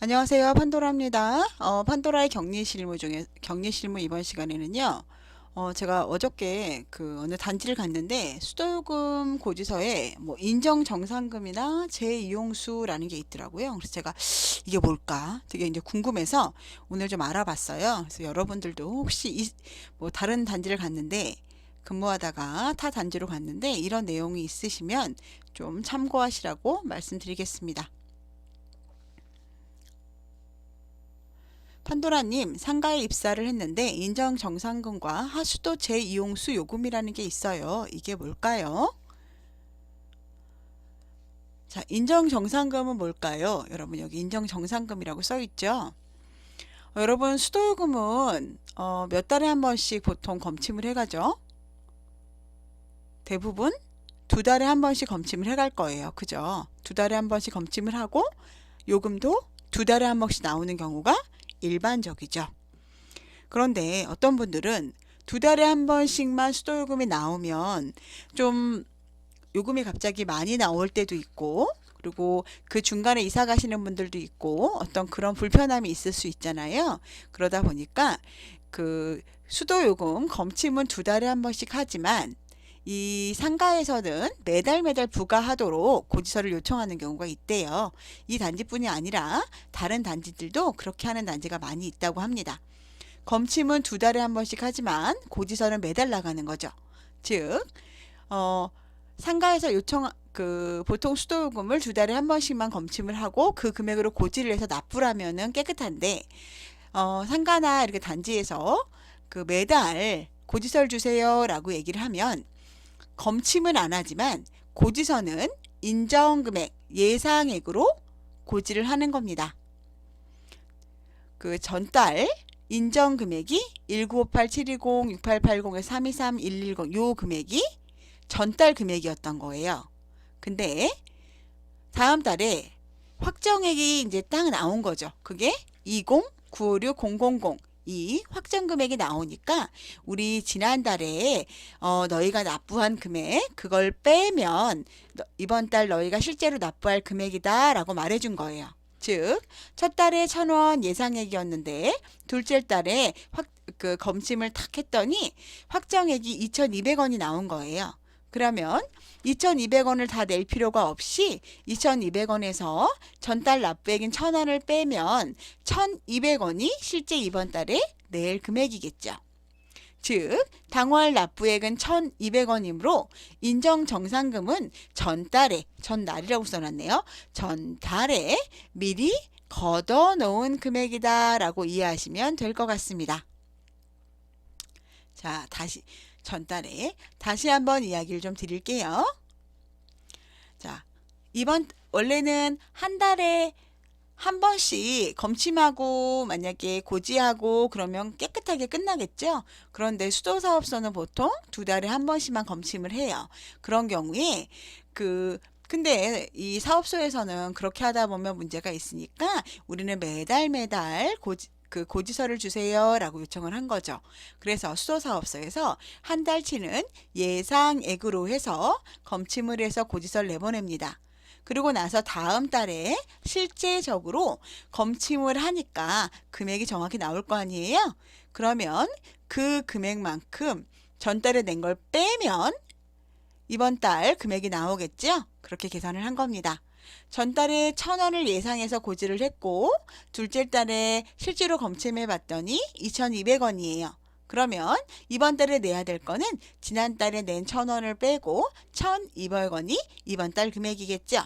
안녕하세요. 판도라입니다. 판도라의 격리 실무 이번 시간에는요. 제가 어저께 그 어느 단지를 갔는데 수도요금 고지서에 뭐 인정 정산금이나 재이용수라는 게 있더라고요. 그래서 제가 이게 뭘까 되게 이제 궁금해서 오늘 좀 알아봤어요. 그래서 여러분들도 혹시 뭐 다른 단지를 갔는데 근무하다가 타 단지로 갔는데 이런 내용이 있으시면 좀 참고하시라고 말씀드리겠습니다. 판도라님, 상가에 입사를 했는데 인정 정산금과 하수도 재이용수 요금이라는 게 있어요. 이게 뭘까요? 자, 인정 정산금은 뭘까요? 여러분 여기 인정 정산금이라고 써 있죠? 여러분 수도요금은 몇 달에 한 번씩 보통 검침을 해가죠? 대부분 두 달에 한 번씩 검침을 해갈 거예요. 그죠? 두 달에 한 번씩 검침을 하고 요금도 두 달에 한 번씩 나오는 경우가 일반적이죠. 그런데 어떤 분들은 두 달에 한 번씩만 수도요금이 나오면 좀 요금이 갑자기 많이 나올 때도 있고, 그리고 그 중간에 이사 가시는 분들도 있고 어떤 그런 불편함이 있을 수 있잖아요. 그러다 보니까 그 수도요금 검침은 두 달에 한 번씩 하지만 이 상가에서는 매달 매달 부과하도록 고지서를 요청하는 경우가 있대요. 이 단지뿐이 아니라 다른 단지들도 그렇게 하는 단지가 많이 있다고 합니다. 검침은 두 달에 한 번씩 하지만 고지서는 매달 나가는 거죠. 즉, 어, 상가에서 보통 수도요금을 두 달에 한 번씩만 검침을 하고 그 금액으로 고지를 해서 납부를 하면은 깨끗한데, 상가나 이렇게 단지에서 그 매달 고지서를 주세요라고 얘기를 하면 검침은 안 하지만 고지서는 인정금액 예상액으로 고지를 하는 겁니다. 그 전달 인정 금액이 19587206880-323110 요 금액이 전달 금액이었던 거예요. 근데 다음 달에 확정액이 이제 딱 나온 거죠. 그게 2095600 이 확정 금액이 나오니까 우리 지난달에 너희가 납부한 금액 그걸 빼면 이번 달 너희가 실제로 납부할 금액이다 라고 말해준 거예요. 즉, 첫 달에 1,000원 예상액이었는데 둘째 달에 그 검침을 탁 했더니 확정액이 2,200원이 나온 거예요. 그러면 2,200원을 다 낼 필요가 없이 2,200원에서 전달 납부액인 1,000원을 빼면 1,200원이 실제 이번 달에 낼 금액이겠죠. 즉, 당월 납부액은 1,200원이므로 인정정산금은 전날이라고 써놨네요. 전달에 미리 걷어놓은 금액이다라고 이해하시면 될 것 같습니다. 자, 전달에 다시 한번 이야기를 좀 드릴게요. 자, 원래는 한 달에 한 번씩 검침하고 만약에 고지하고 그러면 깨끗하게 끝나겠죠. 그런데 수도사업소는 보통 두 달에 한 번씩만 검침을 해요. 그런 경우에 근데 이 사업소에서는 그렇게 하다 보면 문제가 있으니까 우리는 매달 그 고지서를 주세요라고 요청을 한 거죠. 그래서 수도사업소에서 한 달치는 예상액으로 해서 검침을 해서 고지서를 내보냅니다. 그리고 나서 다음 달에 실제적으로 검침을 하니까 금액이 정확히 나올 거 아니에요? 그러면 그 금액만큼 전달에 낸 걸 빼면 이번 달 금액이 나오겠죠? 그렇게 계산을 한 겁니다. 전달에 1,000원을 예상해서 고지를 했고 둘째 달에 실제로 검침해 봤더니 2,200원이에요. 그러면 이번 달에 내야 될 거는 지난달에 낸 1,000원을 빼고 1,200원이 이번 달 금액이겠죠.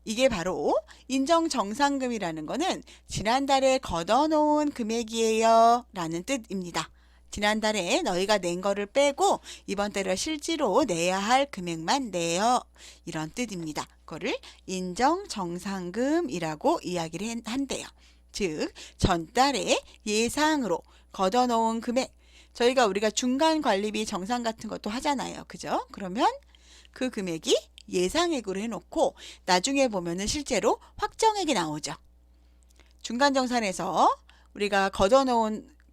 이게 바로 인정정산금이라는 거는 지난달에 걷어놓은 금액이에요 라는 뜻입니다. 지난달에 너희가 낸 거를 빼고 이번 달에 실제로 내야 할 금액만 내요. 이런 뜻입니다. 그거를 인정정산금이라고 이야기를 한대요. 즉, 전달에 예상으로 걷어놓은 금액. 우리가 중간관리비 정산 같은 것도 하잖아요. 그죠? 그러면 그 금액이 예상액으로 해놓고 나중에 보면은 실제로 확정액이 나오죠. 중간정산에서 우리가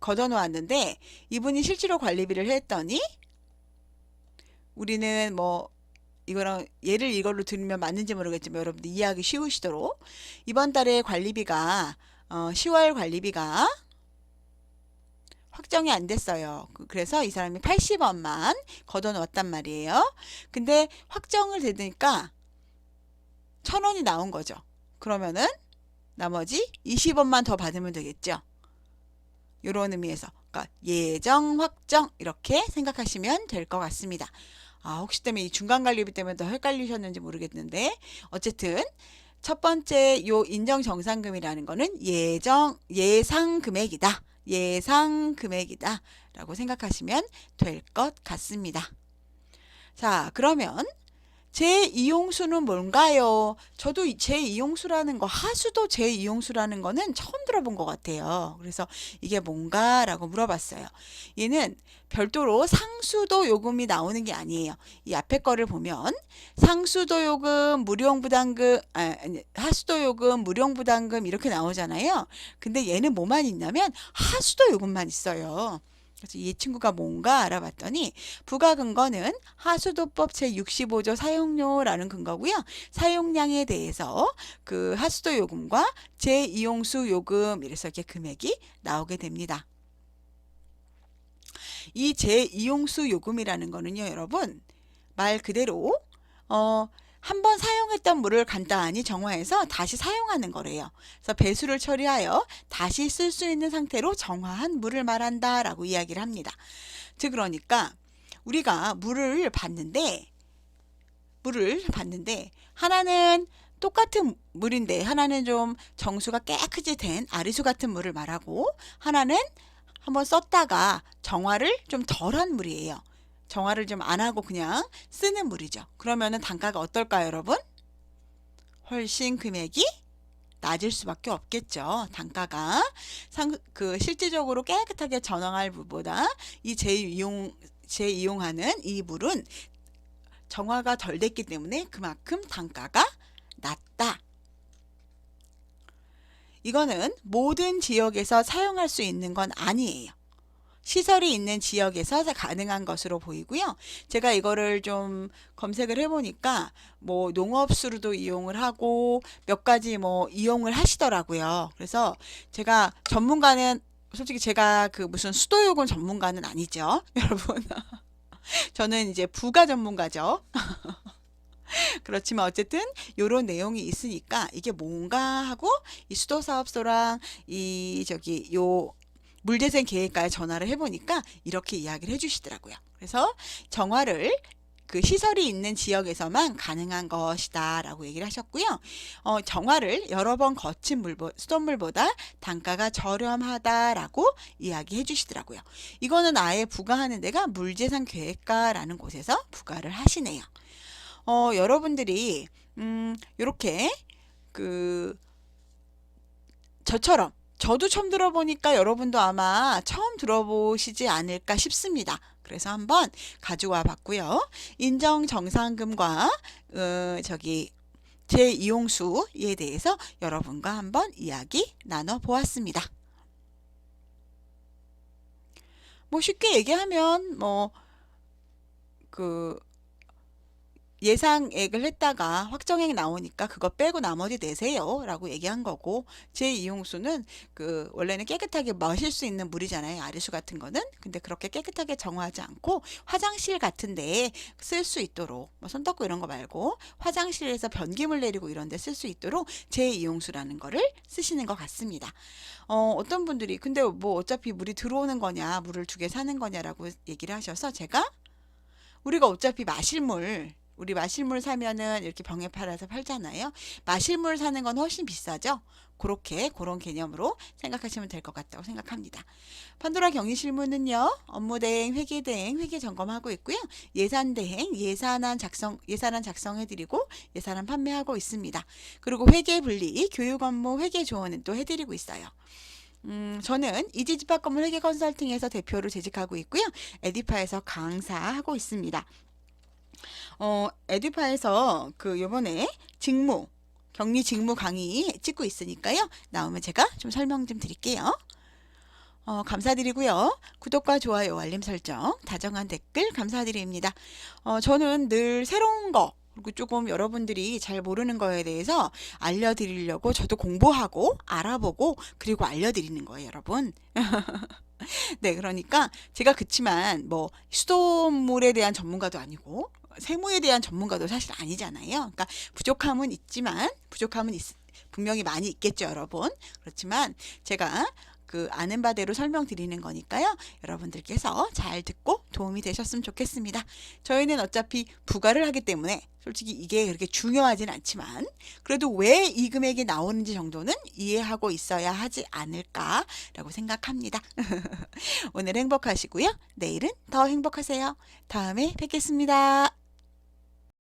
걷어놓았는데 이분이 실제로 관리비를 했더니 우리는 뭐 이거랑 예를 이걸로 들으면 맞는지 모르겠지만 여러분들 이해하기 쉬우시도록 이번 달에 관리비가 10월 관리비가 확정이 안 됐어요. 그래서 이 사람이 80원만 걷어 놓았단 말이에요. 근데 확정을 되니까 1000원이 나온 거죠. 그러면은 나머지 20원만 더 받으면 되겠죠. 이런 의미에서 그러니까 예정 확정 이렇게 생각하시면 될 것 같습니다. 혹시 때문에 이 중간 관리비 때문에 더 헷갈리셨는지 모르겠는데 어쨌든 첫 번째 요 인정 정산금이라는 거는 예상 금액이다. 예상 금액이다 라고 생각하시면 될 것 같습니다. 자, 그러면 제2용수는 뭔가요? 저도 제2용수라는 거, 하수도 제2용수라는 거는 처음 들어본 것 같아요. 그래서 이게 뭔가라고 물어봤어요. 얘는 별도로 상수도 요금이 나오는 게 아니에요. 이 앞에 거를 보면 상수도 요금, 무료부담금, 하수도 요금, 무료부담금 이렇게 나오잖아요. 근데 얘는 뭐만 있냐면 하수도 요금만 있어요. 그래서 이 친구가 뭔가 알아봤더니 부가 근거는 하수도법 제65조 사용료라는 근거고요. 사용량에 대해서 그 하수도 요금과 제2용수 요금 이래서 이렇게 금액이 나오게 됩니다. 이 제2용수 요금이라는 거는요, 여러분 말 그대로 한 번 사용했던 물을 간단히 정화해서 다시 사용하는 거래요. 그래서 배수를 처리하여 다시 쓸 수 있는 상태로 정화한 물을 말한다 라고 이야기를 합니다. 즉 그러니까 우리가 물을 봤는데 하나는 똑같은 물인데 하나는 좀 정수가 깨끗이 된 아리수 같은 물을 말하고 하나는 한번 썼다가 정화를 좀 덜한 물이에요. 정화를 좀 안 하고 그냥 쓰는 물이죠. 그러면은 단가가 어떨까요, 여러분? 훨씬 금액이 낮을 수밖에 없겠죠. 단가가 실질적으로 깨끗하게 전화할 물보다 이 재이용하는 이 물은 정화가 덜 됐기 때문에 그만큼 단가가 낮다. 이거는 모든 지역에서 사용할 수 있는 건 아니에요. 시설이 있는 지역에서 가능한 것으로 보이고요. 제가 이거를 좀 검색을 해보니까 뭐 농업수로도 이용을 하고 몇 가지 뭐 이용을 하시더라고요. 그래서 제가 전문가는 솔직히 제가 그 무슨 수도요금 전문가는 아니죠. 여러분. 저는 이제 부가 전문가죠. 그렇지만 어쨌든 이런 내용이 있으니까 이게 뭔가 하고 이 수도사업소랑 요 물재생 계획과에 전화를 해보니까 이렇게 이야기를 해주시더라고요. 그래서 정화를 그 시설이 있는 지역에서만 가능한 것이다 라고 얘기를 하셨고요. 정화를 여러 번 거친 수돗물보다 단가가 저렴하다라고 이야기해 주시더라고요. 이거는 아예 부과하는 데가 물재산 계획과라는 곳에서 부과를 하시네요. 여러분들이 이렇게 저처럼 저도 처음 들어보니까 여러분도 아마 처음 들어보시지 않을까 싶습니다. 그래서 한번 가져와 봤고요. 인정정산금과 제2용수에 대해서 여러분과 한번 이야기 나눠보았습니다. 뭐 쉽게 얘기하면 예상액을 했다가 확정액 나오니까 그거 빼고 나머지 내세요 라고 얘기한 거고 제2용수는 원래는 깨끗하게 마실 수 있는 물이잖아요. 아리수 같은 거는. 근데 그렇게 깨끗하게 정화하지 않고 화장실 같은 데에 쓸 수 있도록 손 닦고 이런 거 말고 화장실에서 변기물 내리고 이런 데 쓸 수 있도록 제2용수라는 거를 쓰시는 것 같습니다. 어떤 분들이 근데 뭐 어차피 물이 들어오는 거냐 물을 2개 사는 거냐라고 얘기를 하셔서 제가 우리가 어차피 우리 마실물 사면은 이렇게 병에 팔아서 팔잖아요. 마실물 사는 건 훨씬 비싸죠. 그런 개념으로 생각하시면 될 것 같다고 생각합니다. 판도라 경리실무는요. 업무대행, 회계대행, 회계 점검하고 있고요. 예산대행, 예산안 작성해드리고 예산안 판매하고 있습니다. 그리고 회계분리, 교육 업무, 회계 조언은 또 해드리고 있어요. 저는 이지집합건물 회계 컨설팅에서 대표로 재직하고 있고요. 에듀파에서 강사하고 있습니다. 에듀파에서 요번에 격리 직무 강의 찍고 있으니까요. 나오면 제가 좀 설명 좀 드릴게요. 감사드리고요. 구독과 좋아요, 알림 설정, 다정한 댓글 감사드립니다. 저는 늘 새로운 거 그리고 조금 여러분들이 잘 모르는 거에 대해서 알려드리려고 저도 공부하고 알아보고 그리고 알려드리는 거예요, 여러분. 네, 그러니까 제가 그치만 뭐 수돗물에 대한 전문가도 아니고 세무에 대한 전문가도 사실 아니잖아요. 그러니까 부족함은 있지만 분명히 많이 있겠죠, 여러분. 그렇지만 제가 그 아는 바대로 설명드리는 거니까요. 여러분들께서 잘 듣고 도움이 되셨으면 좋겠습니다. 저희는 어차피 부가를 하기 때문에 솔직히 이게 그렇게 중요하진 않지만 그래도 왜 이 금액이 나오는지 정도는 이해하고 있어야 하지 않을까라고 생각합니다. 오늘 행복하시고요. 내일은 더 행복하세요. 다음에 뵙겠습니다.